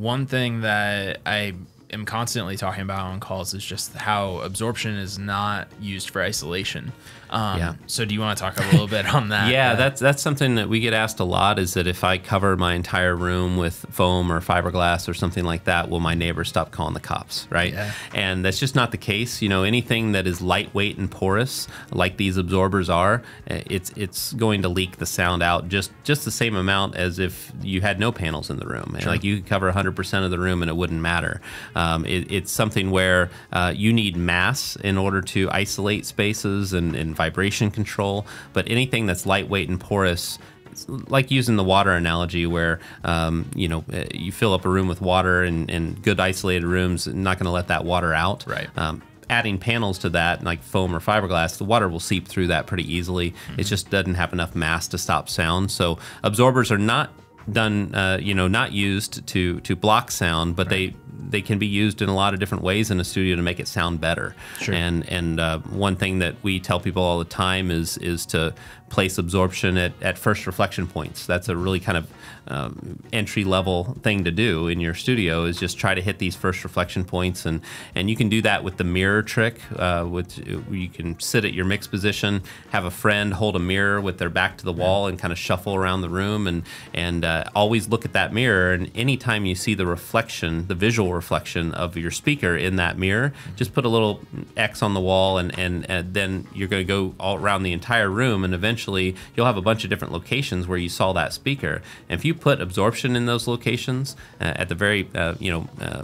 one thing that I am constantly talking about on calls is just how absorption is not used for isolation. So do you want to talk a little bit on that? Yeah, that's something that we get asked a lot, is that if I cover my entire room with foam or fiberglass or something like that, will my neighbors stop calling the cops, right? Yeah. And that's just not the case. You know, anything that is lightweight and porous, like these absorbers are, it's going to leak the sound out just the same amount as if you had no panels in the room. Sure. Like you could cover 100% of the room and it wouldn't matter. It's something where you need mass in order to isolate spaces and vibration control, but anything that's lightweight and porous, it's like using the water analogy where, you fill up a room with water and good isolated rooms, not going to let that water out. Right. Adding panels to that, like foam or fiberglass, the water will seep through that pretty easily. Mm-hmm. It just doesn't have enough mass to stop sound. So absorbers are not done, not used to block sound, but right. they can be used in a lot of different ways in a studio to make it sound better. Sure. And one thing that we tell people all the time is to place absorption at first reflection points. That's a really kind of entry level thing to do in your studio, is just try to hit these first reflection points, and you can do that with the mirror trick. You can sit at your mix position, have a friend hold a mirror with their back to the wall and kind of shuffle around the room, and always look at that mirror, and anytime you see the reflection, the visual reflection of your speaker in that mirror, just put a little X on the wall, and then you're going to go all around the entire room, and eventually you'll have a bunch of different locations where you saw that speaker. And if you put absorption in those locations at the very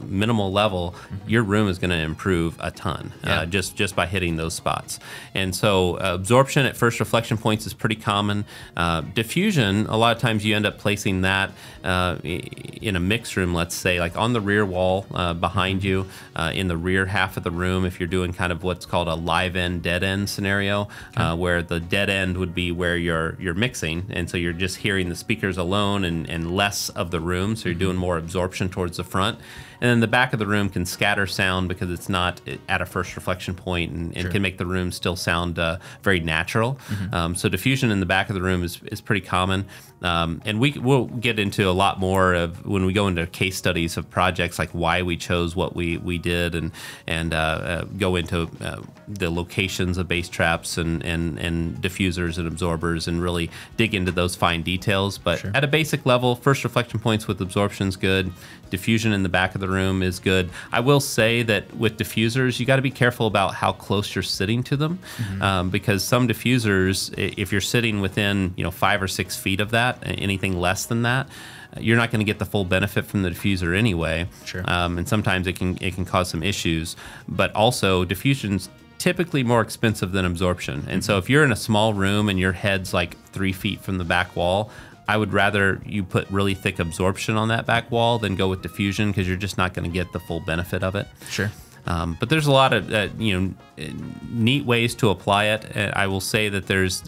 minimal level, your room is going to improve a ton just by hitting those spots. And so absorption at first reflection points is pretty common. Diffusion, a lot of times you end up placing that in a mix room, let's say, like on the rear wall behind you, in the rear half of the room, if you're doing kind of what's called a live end, dead end scenario, where the dead end would be where you're mixing, and so you're just hearing the speakers alone and less of the room, so you're doing more absorption towards the front. And then the back of the room can scatter sound because it's not at a first reflection point, and Sure. can make the room still sound very natural. So diffusion in the back of the room is pretty common. And we'll get into a lot more of when we go into case studies of projects, like why we chose what we did, and go into the locations of bass traps and diffusers and absorbers, and really dig into those fine details. But Sure. at a basic level, first reflection points with absorption is good. Diffusion in the back of the room is good. I will say that with diffusers, you got to be careful about how close you're sitting to them, because some diffusers, if you're sitting within 5 or 6 feet of that, anything less than that, you're not going to get the full benefit from the diffuser anyway. Sure. And sometimes it can cause some issues. But also, diffusion's typically more expensive than absorption. And so if you're in a small room and your head's like 3 feet from the back wall, I would rather you put really thick absorption on that back wall than go with diffusion, because you're just not going to get the full benefit of it. Sure. But there's a lot of neat ways to apply it. I will say that there's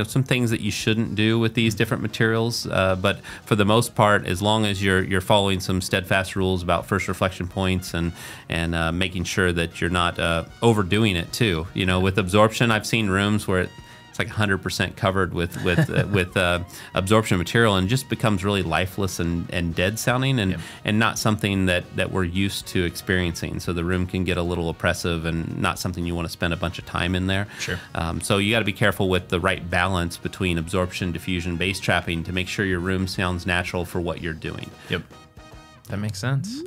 some things that you shouldn't do with these different materials, but for the most part, as long as you're following some steadfast rules about first reflection points and making sure that you're not overdoing it too. With absorption, I've seen rooms where it's like 100% covered with absorption material, and just becomes really lifeless and dead sounding, and not something that we're used to experiencing. So the room can get a little oppressive, and not something you want to spend a bunch of time in there. Sure. So you got to be careful with the right balance between absorption, diffusion, bass trapping, to make sure your room sounds natural for what you're doing. Yep. That makes sense.